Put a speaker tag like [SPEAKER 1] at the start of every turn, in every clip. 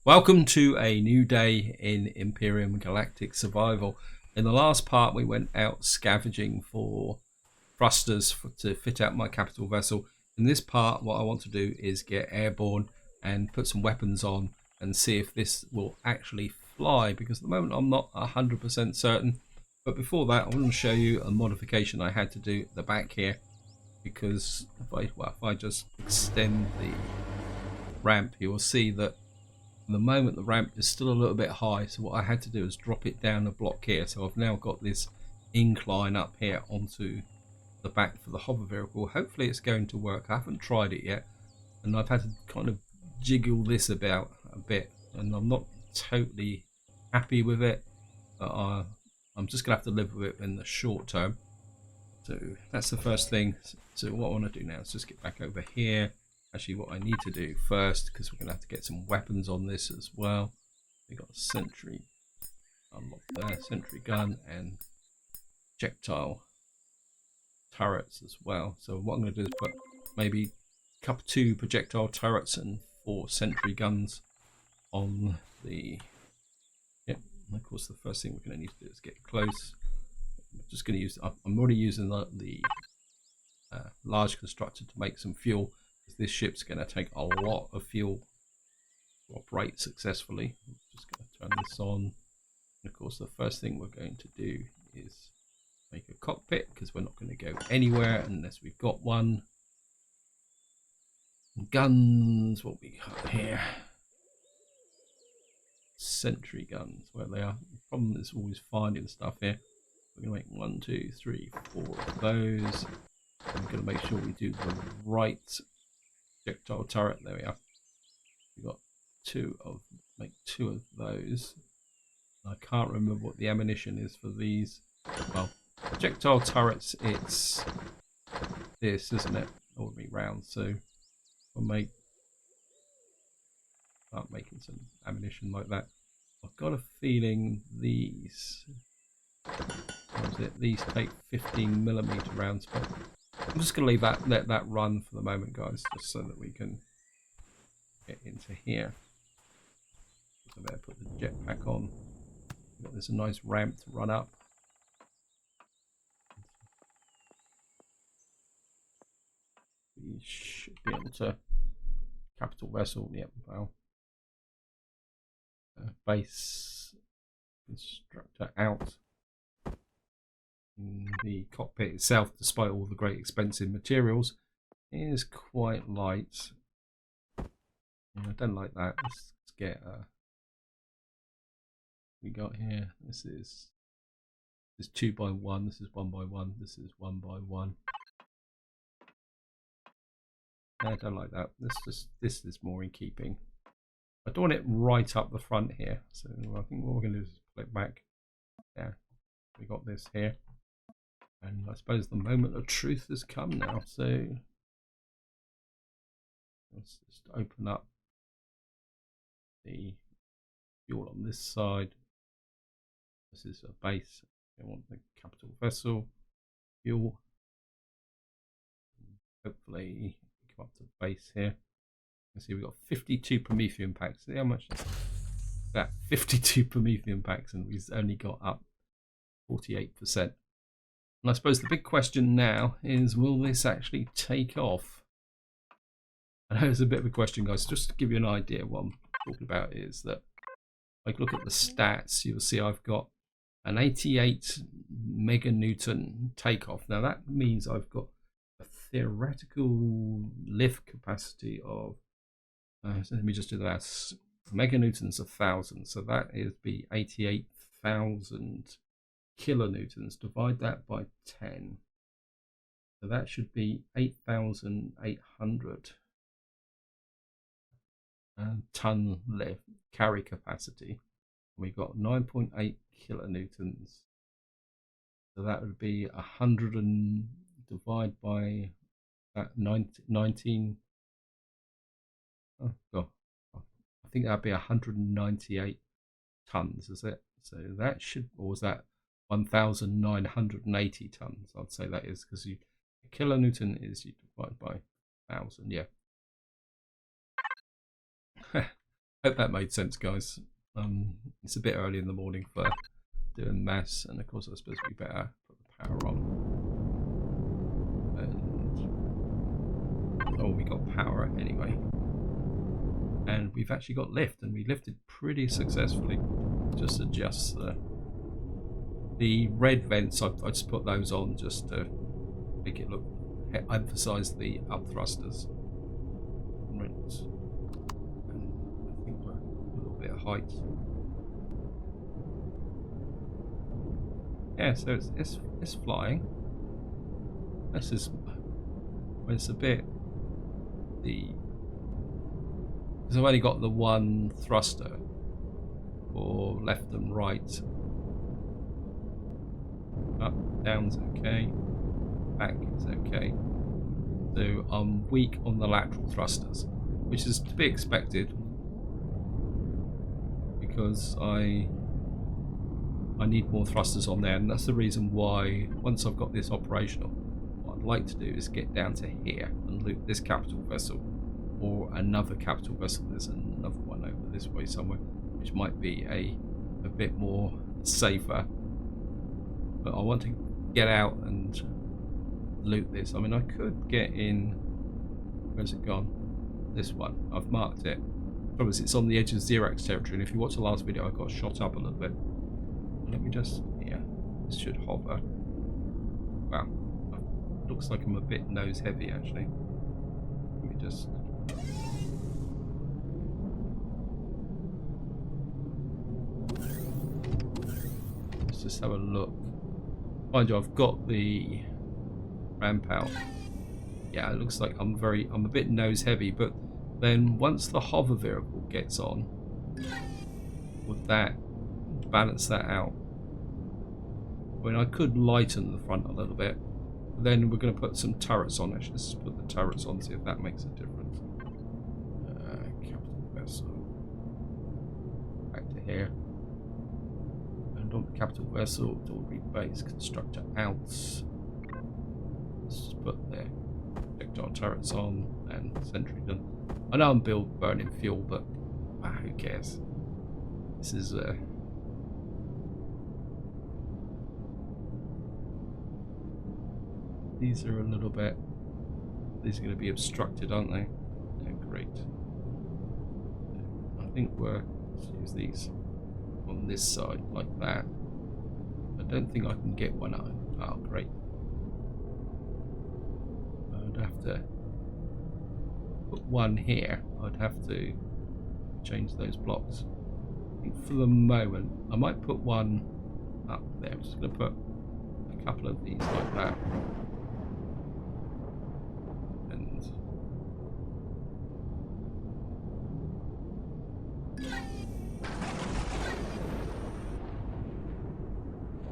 [SPEAKER 1] Welcome to a new day in Empyrion Galactic Survival. In the last part we went out scavenging for thrusters to fit out my capital vessel. In this part what I want to do is get airborne and put some weapons on and see if this will actually fly, because at the moment I'm not 100% certain. But before that I want to show you a modification I had to do at the back here, because if I just extend the ramp, you will see that at the moment the ramp is still a little bit high, so what I had to do is drop it down a block here. So I've now got this incline up here onto the back for the hover vehicle. Hopefully it's going to work. I haven't tried it yet, and I've had to kind of jiggle this about a bit, and I'm not totally happy with it, but I'm just gonna have to live with it in the short term. So that's the first thing. So what I want to do now is just get back over here. Actually, what I need to do first, because we're going to have to get some weapons on this as well. We've got a sentry unlocked there, sentry gun, and projectile turrets as well. So what I'm going to do is put maybe two projectile turrets and 4 sentry guns on the... Yep, and of course the first thing we're going to need to do is get close. I'm just going to use... I'm already using the large constructor to make some fuel. This ship's going to take a lot of fuel to operate successfully. I'm just going to turn this on. And of course, the first thing we're going to do is make a cockpit, because we're not going to go anywhere unless we've got one. Guns, what we got here? Sentry guns, where they are. The problem is always finding stuff here. We're going to make 1, 2, 3, 4 of those. I'm going to make sure we do the right projectile turret. There we are. We've got make two of those. I can't remember what the ammunition is for these. Well, projectile turrets, it's this, isn't it? Ordinary rounds. So we'll start making some ammunition like that. I've got a feeling these take 15mm rounds, but I'm just going to let that run for the moment, guys, just so that we can get into here. So I better put the jetpack on. There's a nice ramp to run up. We should be able to... Capital vessel, yep, well. Base constructor out. The cockpit itself, despite all the great expensive materials, is quite light. I don't like that. Let's get we got here. This is 2 by 1. This is 1 by 1. This is 1 by 1. I don't like that. This is more in keeping. I don't want it right up the front here. So I think what we're going to do is click back. There, we got this here. And I suppose the moment of truth has come now, so let's just open up the fuel on this side. This is a base. I want the capital vessel fuel. Hopefully come up to the base here. You see we've got 52 Promethean packs. See how much that 52 Promethean packs, and we've only got up 48%. And I suppose the big question now is, will this actually take off? I know it's a bit of a question, guys. Just to give you an idea, what I'm talking about is that, like, look at the stats. You'll see I've got an 88 meganewton takeoff. Now that means I've got a theoretical lift capacity of, so let me just do that. Meganewtons 1,000, so that is be 88,000 kilonewtons. Divide that by 10, so that should be 8,800 ton lift carry capacity. We got 9.8 kilonewtons, so that would be 100 and divide by that 19. Oh god, I think that'd be 198 tons, is it? So that should, or was that 1,980 tons? I'd say that is, because a kilonewton is you divide by 1,000. Yeah. Hope that made sense, guys. It's a bit early in the morning for doing maths, and of course I suppose we better put the power on. And oh, we got power anyway, and we've actually got lift, and we lifted pretty successfully. Just adjust the red vents. I just put those on just to make it look, emphasize the up thrusters. Right. And I think we're a little bit of height. Yeah, so it's flying. This is, it's a bit because I've only got the one thruster for left and right. Up, down's okay. Back is okay. So I'm weak on the lateral thrusters, which is to be expected because I need more thrusters on there, and that's the reason why once I've got this operational, what I'd like to do is get down to here and loot this capital vessel or another capital vessel. There's another one over this way somewhere, which might be a bit more safer. But I want to get out and loot this. I mean, I could get in. Where's it gone? This one. I've marked it. Problem is, it's on the edge of Xerax territory, and if you watch the last video, I got shot up a little bit. Let me just, yeah, this should hover. Wow, looks like I'm a bit nose heavy actually. Let me just. Let's just have a look. Mind you, I've got the ramp out. Yeah, it looks like I'm a bit nose heavy, but then once the hover vehicle gets on, with that, balance that out. I mean, I could lighten the front a little bit. Then we're going to put some turrets on. Actually, let's put the turrets on, see if that makes a difference. Capital vessel. Back to here. And on the capital vessel, Delivery base constructor out. Let's just put the projectile turrets on and sentry gun. I know I'm burning fuel, but who cares? This is these are a little bit. These are going to be obstructed, aren't they? Yeah, great. I think let's use these on this side like that. I don't think I can get one out. Oh, great. I'd have to put one here. I'd have to change those blocks. I think for the moment, I might put one up there. I'm just going to put a couple of these like that.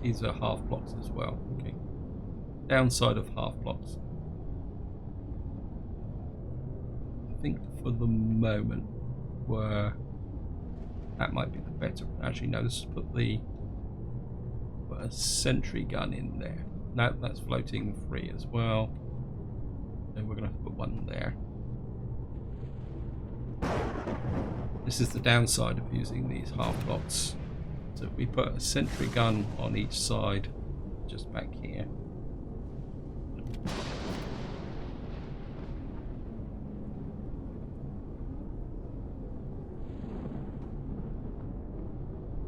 [SPEAKER 1] These are half blocks as well. Okay. Downside of half blocks. I think for the moment, that might be the better. Actually, no. Let's put a sentry gun in there. No, that's floating free as well. And we're going to have to put one there. This is the downside of using these half blocks. So if we put a sentry gun on each side, just back here.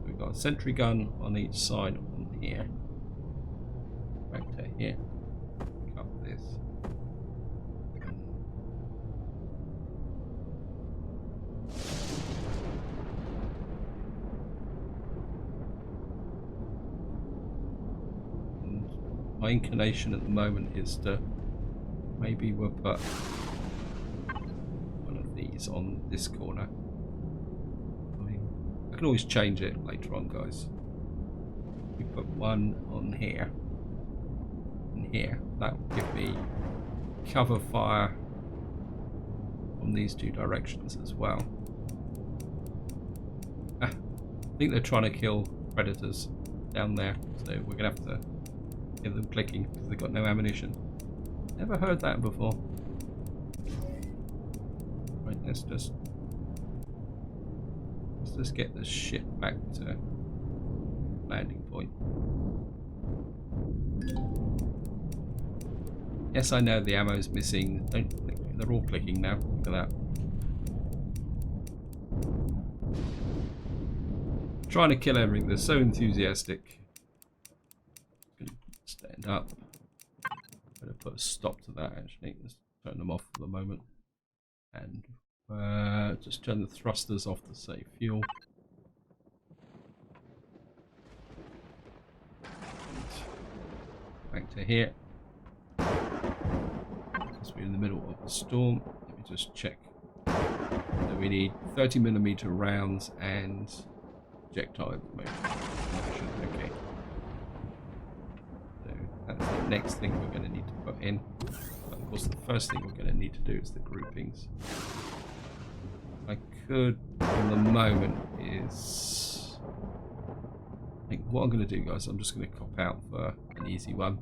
[SPEAKER 1] We've got a sentry gun on each side on here. Back to here. Pick up this. My inclination at the moment is to maybe we'll put one of these on this corner. I mean, I can always change it later on, guys. We put one on here and here. That will give me cover fire on these two directions as well. I think they're trying to kill predators down there, so we're gonna have to get them clicking because they've got no ammunition. Never heard that before. Right, let's just Let's just get this ship back to landing point. Yes, I know the ammo's missing. Don't click. They're all clicking now. Look at that. Trying to kill everything. They're so enthusiastic. Stand up. Better put a stop to that actually. Let's turn them off for the moment. And just turn the thrusters off to save fuel. And back to here. Because we're in the middle of a storm. Let me just check. So we need 30mm rounds and projectile motion. Okay. So that's the next thing we're going to need to put in. But of course, the first thing we're going to need to do is the groupings. I could, in the moment, is I think what I'm going to do, guys. I'm just going to cop out for an easy one.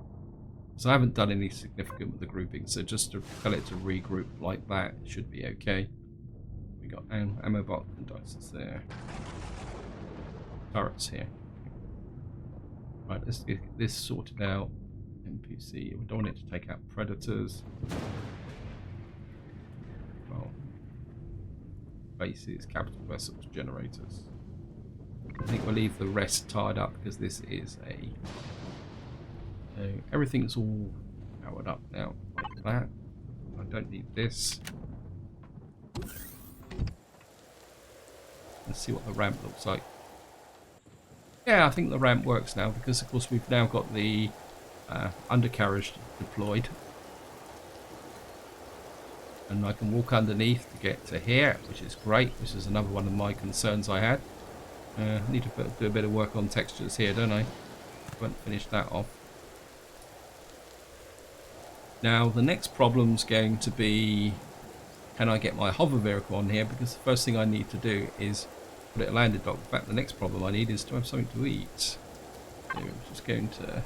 [SPEAKER 1] So I haven't done any significant with the grouping, so just to tell it to regroup like that should be okay. We got ammo box and dices there. Turrets here. Right, let's get this sorted out. NPC, we don't want it to take out predators. Well, bases, capital vessels, generators. I think we'll leave the rest tied up because this is a... everything's all powered up now, like that. I don't need this. Let's see what the ramp looks like. Yeah, I think the ramp works now because, of course, we've now got the undercarriage deployed. And I can walk underneath to get to here, which is great. This is another one of my concerns I had. I need to do a bit of work on textures here, don't I? I haven't finished that off. Now, the next problem's going to be, can I get my hover vehicle on here? Because the first thing I need to do is put it a landed dock. In fact, the next problem I need is to have something to eat. So I'm just going to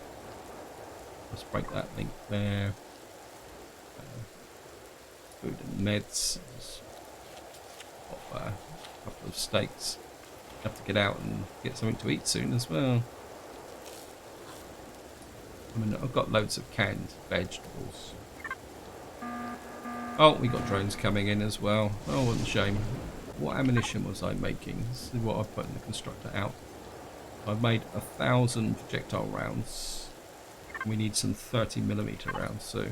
[SPEAKER 1] let's break that link there. Food and meds. Just pop a couple of steaks. Have to get out and get something to eat soon as well. I mean, I've got loads of canned vegetables. Oh, we got drones coming in as well. Oh, what a shame. What ammunition was I making? This is what I put in the constructor out. I've made 1,000 projectile rounds. We need some 30mm rounds, so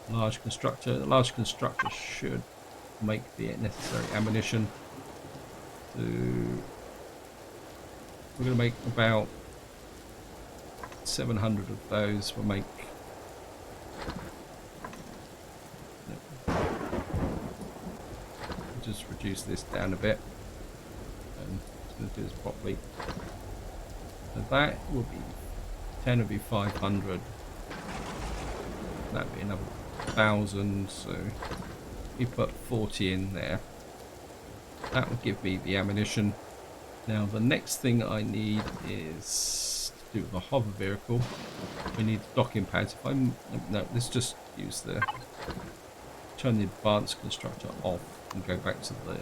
[SPEAKER 1] large constructor. The large constructor should make the necessary ammunition. So we're going to make about 700 of those. We'll make just reduce this down a bit, and I'm going to do this properly. So that will be 10 will be 500. That'd be another 1,000. So you put 40 in there. That will give me the ammunition. Now the next thing I need is to do the hover vehicle. We need docking pads. If I'm no, let's just use the turn the advanced constructor off and go back to the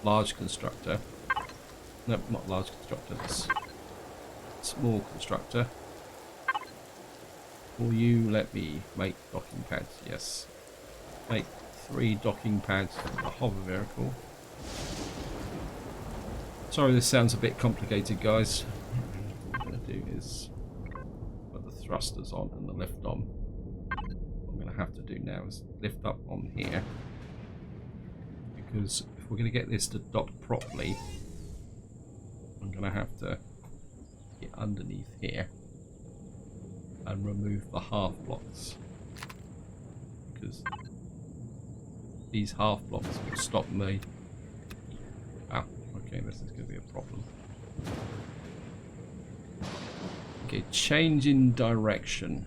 [SPEAKER 1] large constructor. No, not large constructor. This small constructor. Will you let me make docking pads? Yes. Make 3 docking pads for the hover vehicle. Sorry, this sounds a bit complicated, guys. What I'm going to do is put the thrusters on and the lift on. What I'm going to have to do now is lift up on here, because if we're going to get this to dock properly, I'm going to have to get underneath here and remove the half blocks, because these half blocks will stop me. Ah, okay, this is going to be a problem. Okay, change in direction.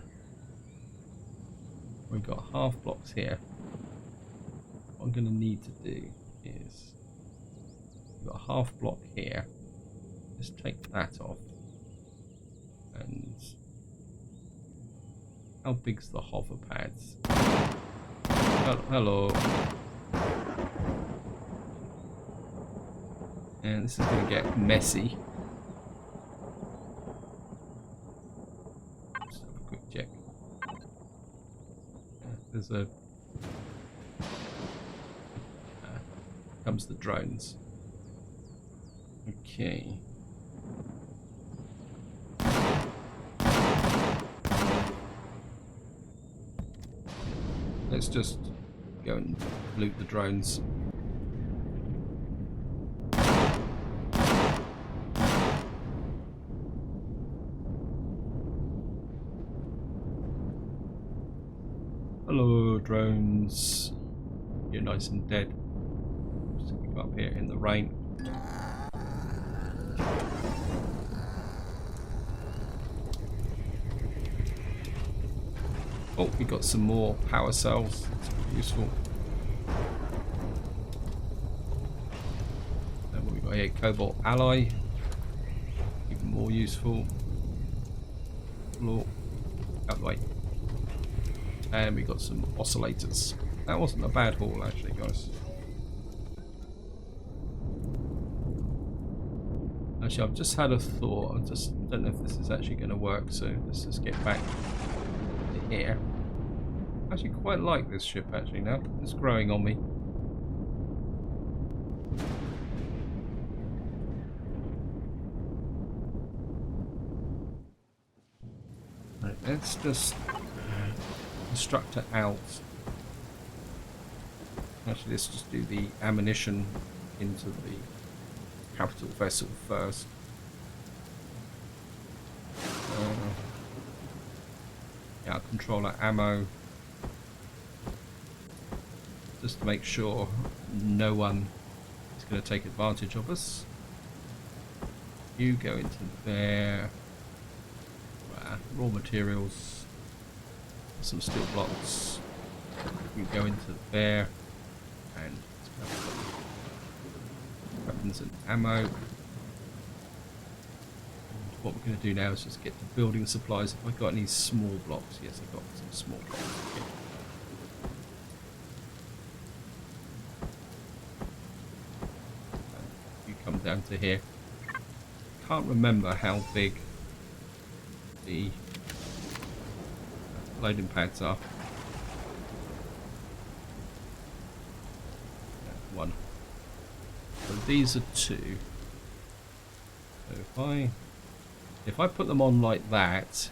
[SPEAKER 1] We've got half blocks here. What I'm going to need to do is, we've got a half block here. Just take that off. And how big's the hover pads? Hello. And this is going to get messy. Let's have a quick check. There's a... comes the drones. Okay. Let's just go and loot the drones. Hello, drones. You're nice and dead. Just gonna go up here in the rain. Oh, we got some more power cells. That's useful. And what we got here? Cobalt alloy. Even more useful. Look, out the way. And we got some oscillators. That wasn't a bad haul, actually, guys. Actually, I've just had a thought. I just don't know if this is actually going to work, so let's just get back to here. I actually quite like this ship, actually, now. It's growing on me. Right, let's just construct it out. Actually, let's just do the ammunition into the capital vessel first. Yeah, controller ammo. Just to make sure no one is going to take advantage of us. You go into there. Raw materials. Some steel blocks. You go into there. And weapons and ammo. And what we're going to do now is just get the building supplies. Have I got any small blocks? Yes, I've got some small blocks. Okay. You come down to here. Can't remember how big the loading pads are. One. So these are two. So if I put them on like that,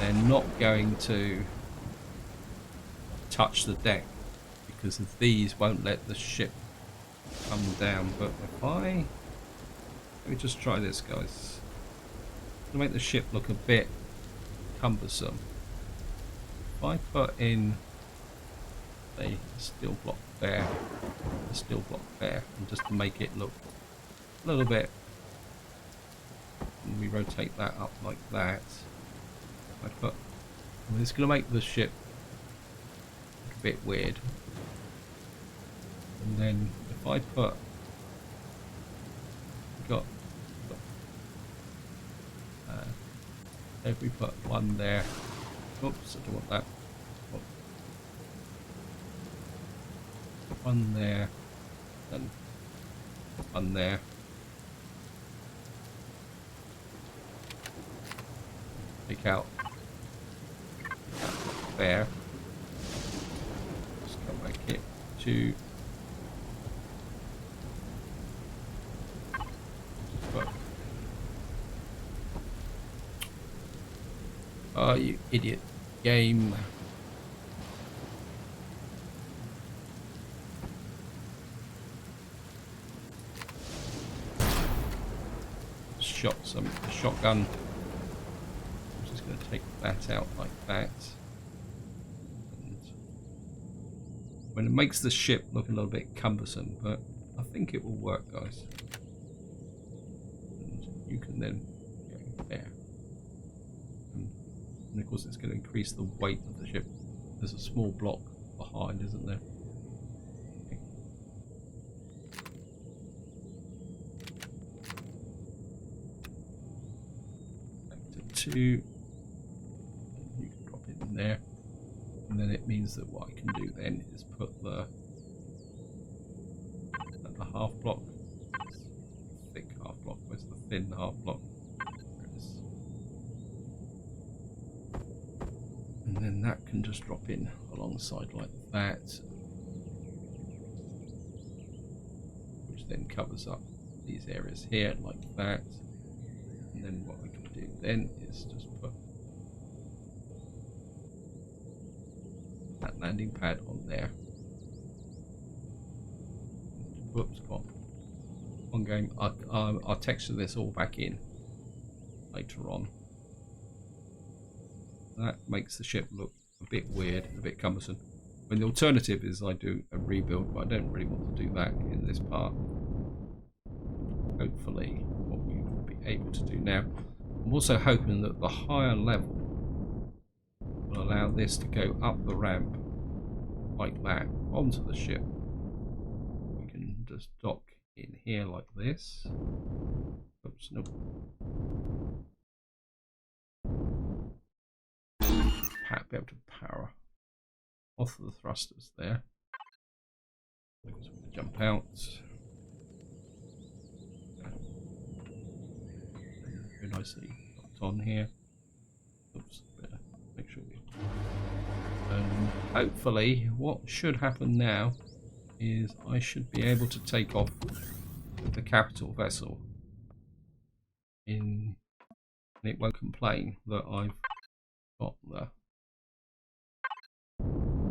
[SPEAKER 1] they're not going to touch the deck because of these won't let the ship come down. But if let me just try this, guys. To make the ship look a bit cumbersome. If I put in a steel block there, a steel block there, and just to make it look a little bit, and we rotate that up like that. It's going to make the ship look a bit weird. And then if I put, if we put one there, oops, I don't want that. One there, and one there. Take out there. Just come back here to oh, you idiot game. Shot some shotgun. I'm just going to take that out like that. And when it makes the ship look a little bit cumbersome, but I think it will work, guys. And you can then go there. And of course it's going to increase the weight of the ship. There's a small block behind, isn't there? Okay. Back to 2. You can drop it in there. And then it means that what I can do then is put the half block thin half block. And then that can just drop in alongside like that, which then covers up these areas here like that. And then what we can do then is just put that landing pad on there. Whoops, come on game. I'll texture this all back in later on. That makes the ship look a bit weird, a bit cumbersome. When the alternative is I do a rebuild, but I don't really want to do that in this part. Hopefully, what we will be able to do now. I'm also hoping that the higher level will allow this to go up the ramp like that onto the ship. We can just dock in here like this. Oops, nope. Be able to power off the thrusters there. Jump out. Very nicely locked on here. Oops, better make sure we. Hopefully, what should happen now is I should be able to take off with the capital vessel. And it won't complain that I've got the.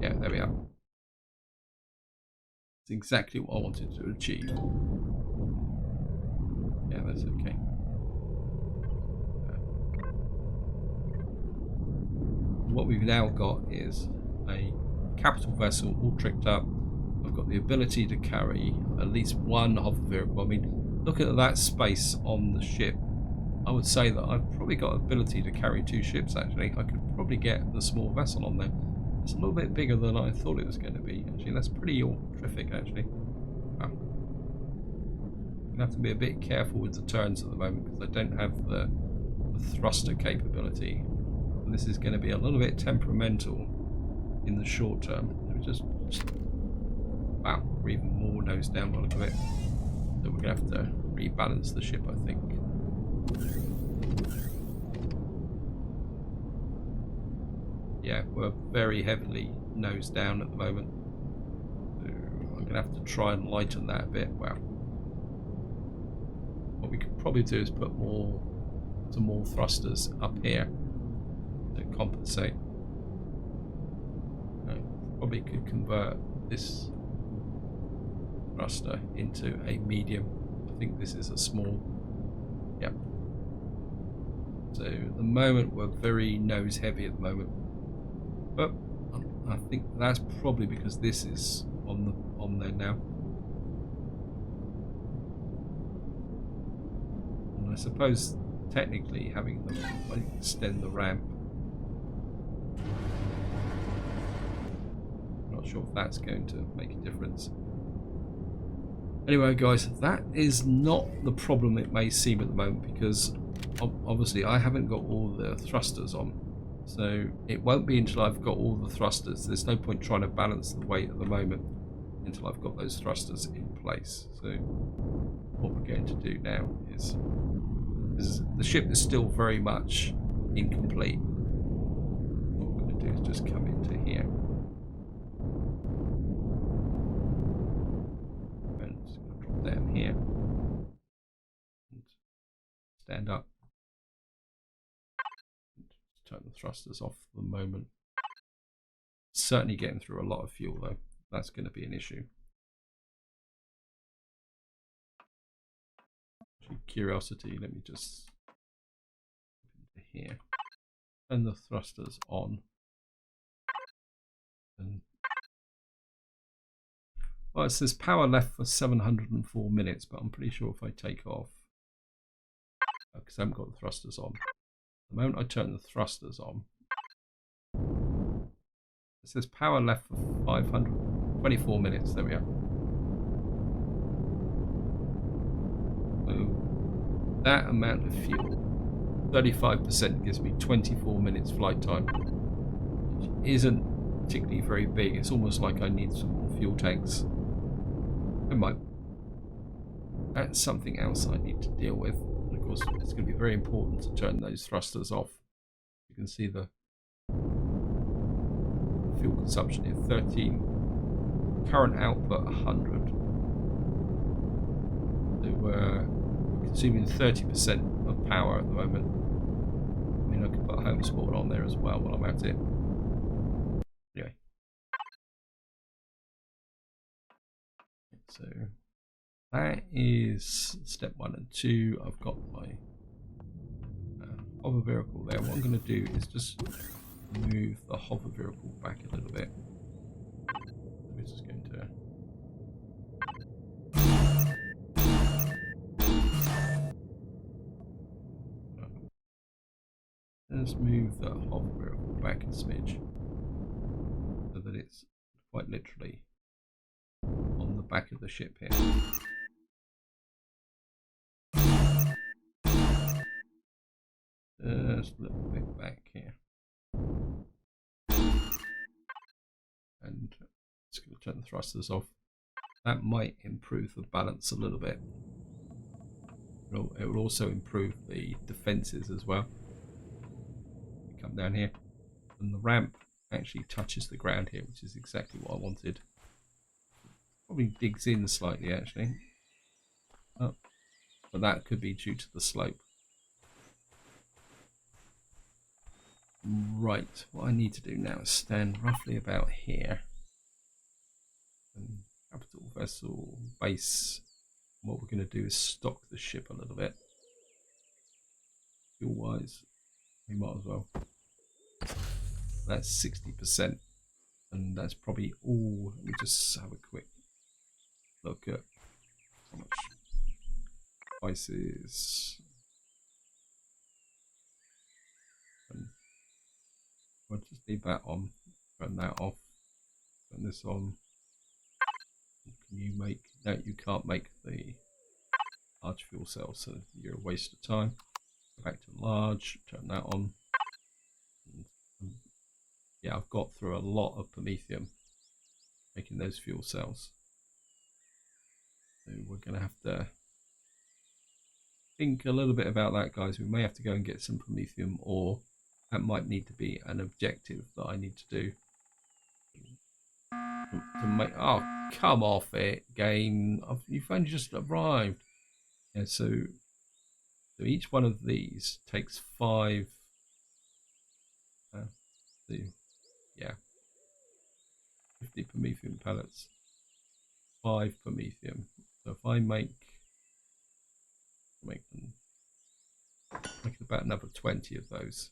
[SPEAKER 1] Yeah, there we are. It's exactly what I wanted to achieve. Yeah, that's okay. What we've now got is a capital vessel all tricked up. I've got the ability to carry at least one hover vehicle. I mean, looking at that space on the ship, I would say that I've probably got ability to carry 2 ships actually. I could probably get the small vessel on there. It's a little bit bigger than I thought it was going to be, actually. That's pretty terrific, actually. Wow. I'm going to have to be a bit careful with the turns at the moment because I don't have the thruster capability. And this is going to be a little bit temperamental in the short term. Wow, we're even more nose down by the look of it. So we're going to have to rebalance the ship, I think. Yeah, we're very heavily nose down at the moment. So I'm going to have to try and lighten that a bit. Wow. What we could probably do is put some more thrusters up here to compensate. Probably could convert this thruster into a medium. I think this is a small. Yep. So at the moment we're very nose heavy at the moment. But I think that's probably because this is on there now. And I suppose technically having them extend the ramp. I'm not sure if that's going to make a difference. Anyway, guys, that is not the problem it may seem at the moment because obviously I haven't got all the thrusters on. So it won't be until I've got all the thrusters. There's no point trying to balance the weight at the moment until I've got those thrusters in place. So what we're going to do now is the ship is still very much incomplete. What we're going to do is just come into here. And just going to drop down here. And stand up. Turn the thrusters off for the moment. Certainly getting through a lot of fuel though. That's going to be an issue. Actually, curiosity, let me just into here. Turn the thrusters on. And well, it says power left for 704 minutes, but I'm pretty sure if I take off, because I haven't got the thrusters on. The moment I turn the thrusters on, it says power left for 524 minutes. There we are. So that amount of fuel, 35% gives me 24 minutes flight time, which isn't particularly very big. It's almost like I need some more fuel tanks. That's something else I need to deal with. of course, it's going to be very important to turn those thrusters off. You can see the fuel consumption here, 13. Current output, 100. So we're consuming 30% of power at the moment. I mean, I could put home spawn on there as well while I'm at it. Anyway. So that is step 1 and 2. I've got my hover vehicle there. What I'm going to do is just move the hover vehicle back a little bit. We're just going to let's move the hover vehicle back a smidge so that it's quite literally on the back of the ship here. Just a little bit back here. And just going to turn the thrusters off. That might improve the balance a little bit. It will also improve the defenses as well. Come down here. And the ramp actually touches the ground here, which is exactly what I wanted. Probably digs in slightly actually. Oh, but that could be due to the slope. Right, what I need to do now is stand roughly about here. And capital vessel base. What we're going to do is stock the ship a little bit. Fuel wise, we might as well. That's 60%. And that's probably all. Let me just have a quick look at how much prices. And I'll just leave that on, turn that off, turn this on. Can you make, no, you can't make the large fuel cell, so you're a waste of time. Go back to large, turn that on. And yeah, I've got through a lot of Promethium making those fuel cells. So we're going to have to think a little bit about that, guys. We may have to go and get some Promethium, or that might need to be an objective that I need to do to make. Oh, come off it, game! You've only just arrived. Yeah, so each one of these takes 5. Yeah, 50 Promethium pellets, 5 Promethium. So if I make about another 20 of those,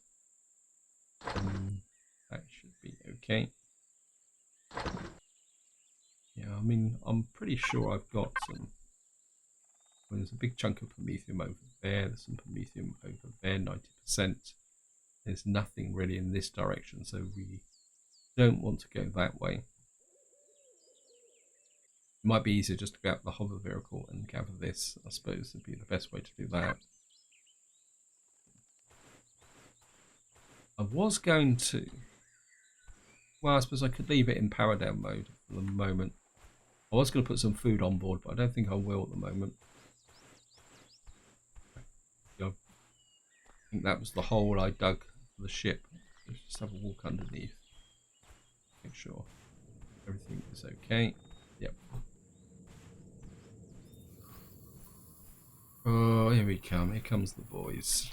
[SPEAKER 1] that should be okay. Yeah, I mean, I'm pretty sure I've got some. Well, there's a big chunk of Promethium over there. There's some Promethium over there, 90%. There's nothing really in this direction, so we don't want to go that way. It might be easier just to go out the hover vehicle and gather this. I suppose would be the best way to do that. I was going to. Well, I suppose I could leave it in power down mode for the moment. I was going to put some food on board, but I don't think I will at the moment. I think that was the hole I dug for the ship. Let's just have a walk underneath. Make sure everything is okay. Yep. Oh, here we come. Here comes the boys.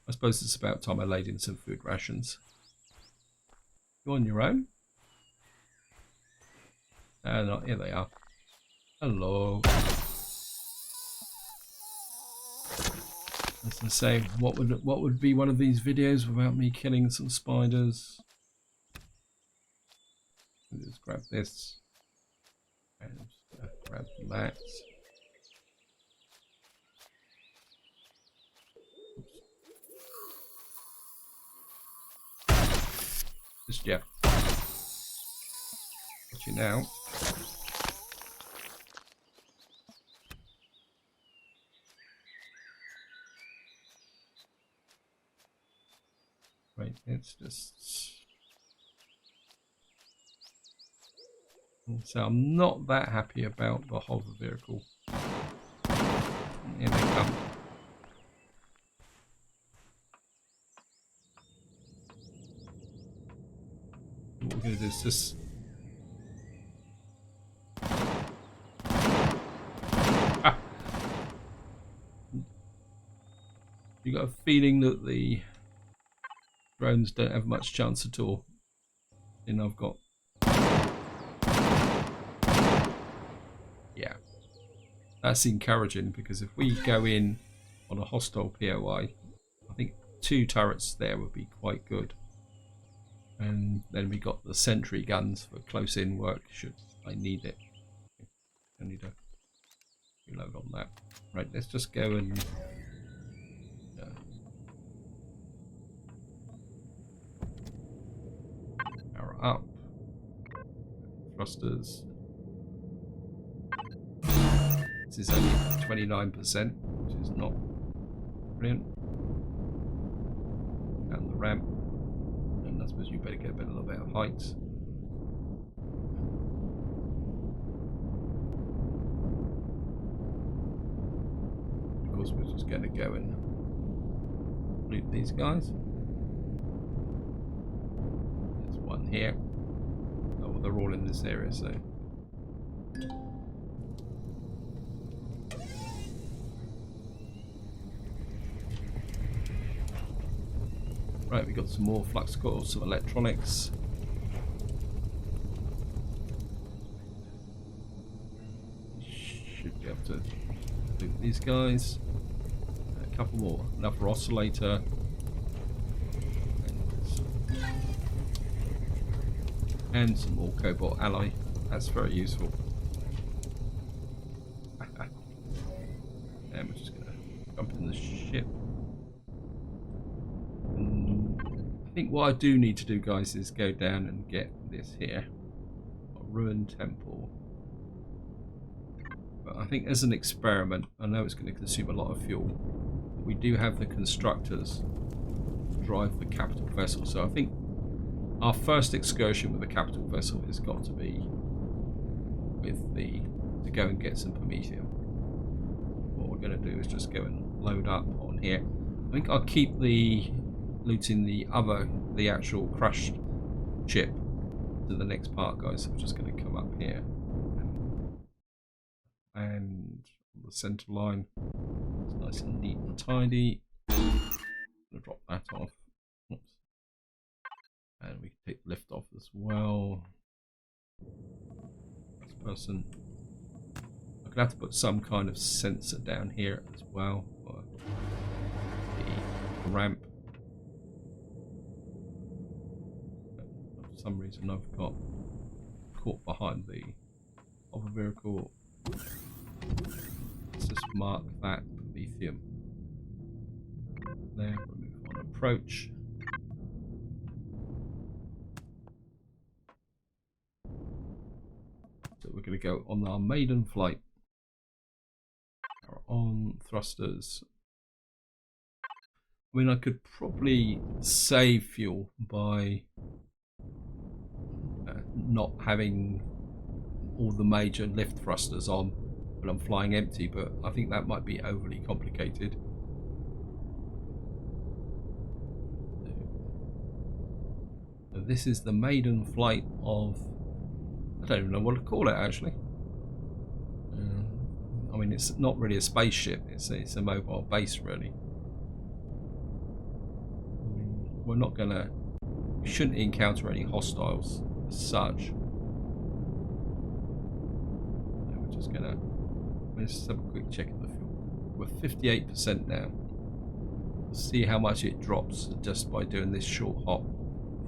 [SPEAKER 1] I suppose it's about time I laid in some food rations. You on your own? No, here they are. Hello. As I say, what would be one of these videos without me killing some spiders? Just grab this and grab that. Just yeah. Got you now. Right, let's just So I'm not that happy about the hover vehicle. Here they come. What we're going to do is just... Ah! You got a feeling that the drones don't have much chance at all. And I've got... Yeah. That's encouraging, because if we go in on a hostile POI, I think 2 turrets there would be quite good. And then we got the sentry guns for close in work should I need it. I need to reload on that. Right, let's just go and power up. Thrusters. This is only 29%, which is not brilliant. Down the ramp. And I suppose you better get a little bit of height. Of course, we're just going to go and loot these guys. There's one here. Oh, they're all in this area, so. Right, we got some more flux coils, some electronics. Should be able to loot these guys. A couple more, another oscillator. And some more cobalt alloy. That's very useful. And we're just going to jump in the ship. I think what I do need to do, guys, is go down and get this here. A ruined temple. But I think as an experiment, I know it's going to consume a lot of fuel. But we do have the constructors to drive the capital vessel. So I think our first excursion with the capital vessel has got to be with to go and get some Promethium. What we're going to do is just go and load up on here. I think I'll keep looting the actual crushed ship to the next part, guys. So we're just going to come up here and the center line. It's nice and neat and tidy. I'm going to drop that off. Oops. And we can take lift off as well. This person. I'm going to have to put some kind of sensor down here as well for the ramp. For some reason I've got caught behind the hover vehicle. Let's just mark that lithium. There, remove on approach. So we're going to go on our maiden flight. Power on, thrusters. I mean, I could probably save fuel by not having all the major lift thrusters on when I'm flying empty, but I think that might be overly complicated. So this is the maiden flight of, I don't even know what to call it actually. I mean, it's not really a spaceship, it's a mobile base really. We're not gonna, we shouldn't encounter any hostiles as such. We're just gonna, let's just have a quick check of the fuel. We're 58% now. We'll see how much it drops just by doing this short hop,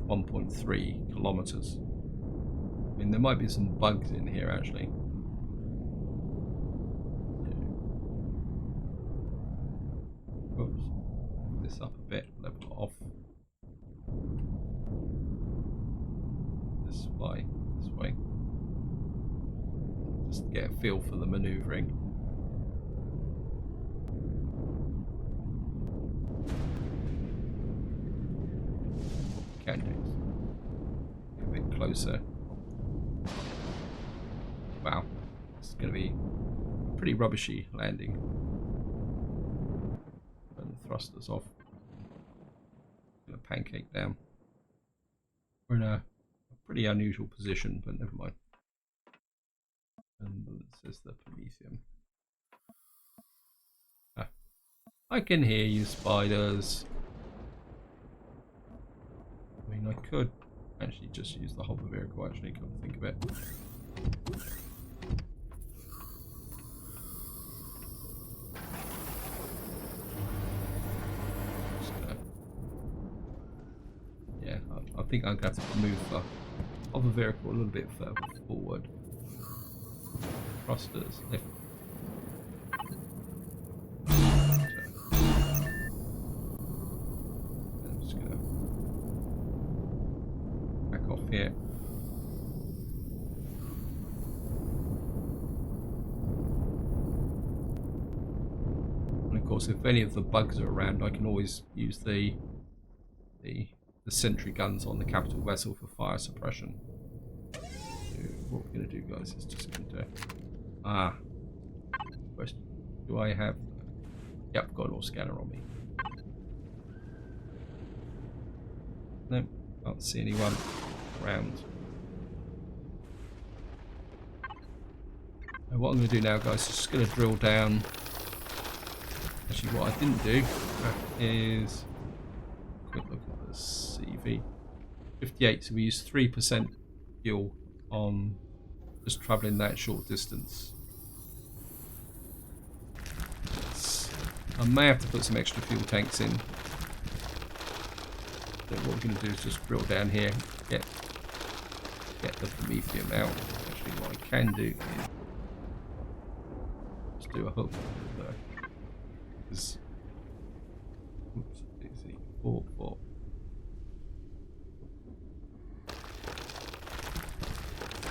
[SPEAKER 1] 1.3 kilometers. I mean, there might be some bugs in here actually. Oops, this up a bit, level it off. Let's fly this way. Just get a feel for the manoeuvring. Can do. Get a bit closer. Wow, it's going to be a pretty rubbishy landing. Turn the thrusters off. Going to pancake down. We're in a pretty unusual position, but never mind. And this is the Prometheum. Ah, I can hear you, spiders. I mean, I could actually just use the hover vehicle, actually, come to think of it. Yeah, I think I'm going to have to move the hover vehicle a little bit further forward. Thrusters, lift. I'm just going to back off here. And of course, if any of the bugs are around, I can always use the sentry guns on the capital vessel for fire suppression. So what we're going to do, guys, is just going to question. Do I have? Yep, got an all scanner on me. Nope, can't see anyone around. And what I'm going to do now, guys, is just going to drill down. Actually, what I didn't do is quick look at the CV. 58, so we use 3% fuel on just travelling that short distance. I may have to put some extra fuel tanks in. So what we're going to do is just drill down here, get the Prometheum out. Actually, what I can do is just do a hook. Oops, easy. 4.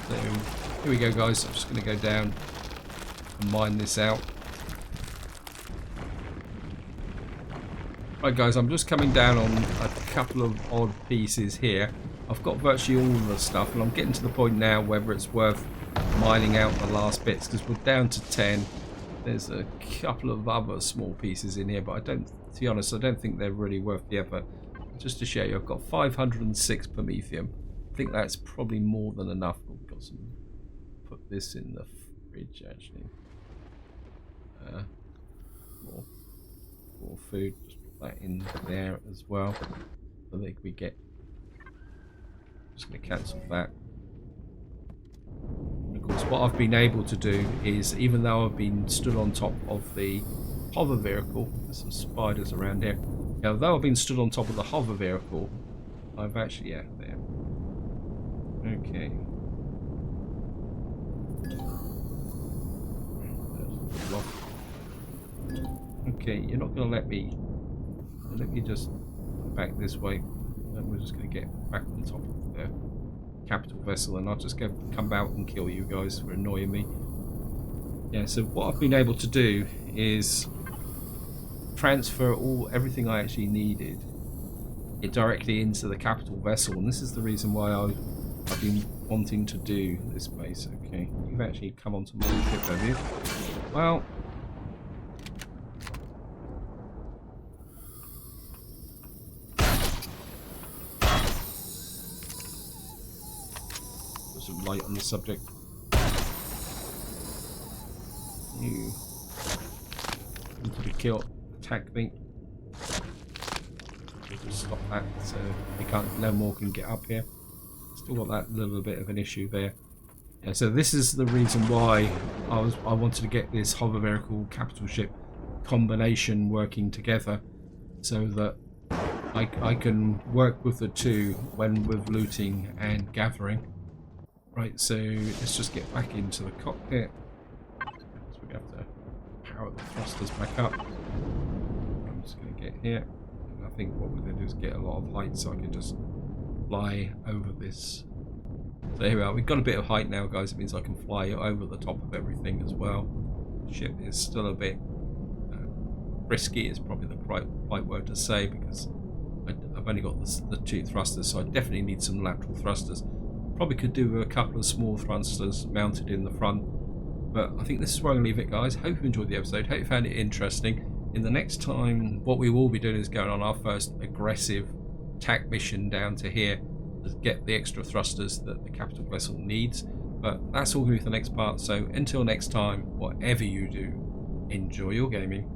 [SPEAKER 1] So here we go, guys. I'm just going to go down and mine this out. Right, guys, I'm just coming down on a couple of odd pieces here. I've got virtually all of the stuff, and I'm getting to the point now whether it's worth mining out the last bits, because we're down to 10. There's a couple of other small pieces in here, but to be honest, I don't think they're really worth the effort. Just to show you, I've got 506 Prometheum. I think that's probably more than enough. We've got some. Put this in the fridge, actually. More food. Just put that in there as well. I think we get. Just going to cancel that. And of course, what I've been able to do is, even though I've been stood on top of the hover vehicle, there's some spiders around here. Now, though I've been stood on top of the hover vehicle, I've actually, yeah, there. Okay. Okay, you're not going to let me just back this way, and we're just going to get back on top of the capital vessel, and I'll just come out and kill you guys for annoying me. Yeah, so what I've been able to do is transfer everything I actually needed it directly into the capital vessel, and this is the reason why I've been wanting to do this base. Okay, you've actually come onto my ship, have you? Well, put some light on the subject. You need to be killed. Attack me. Just stop that, so they can't. No more can get up here. Still got that little bit of an issue there. Yeah, so this is the reason why I wanted to get this hover vehicle capital ship combination working together, so that I can work with the two when with looting and gathering. Right, so let's just get back into the cockpit. So we have to power the thrusters back up. I'm just going to get here. And I think what we're going to do is get a lot of height so I can just fly over this. So here we are. We've got a bit of height now, guys. It means I can fly over the top of everything as well. The ship is still a bit risky, is probably the right word to say, because I've only got the two thrusters, so I definitely need some lateral thrusters. Probably could do a couple of small thrusters mounted in the front. But I think this is where I'm going to leave it, guys. Hope you enjoyed the episode. Hope you found it interesting. In the next time, what we will be doing is going on our first aggressive attack mission down to here to get the extra thrusters that the capital vessel needs. But that's all going to be for the next part. So until next time, whatever you do, enjoy your gaming.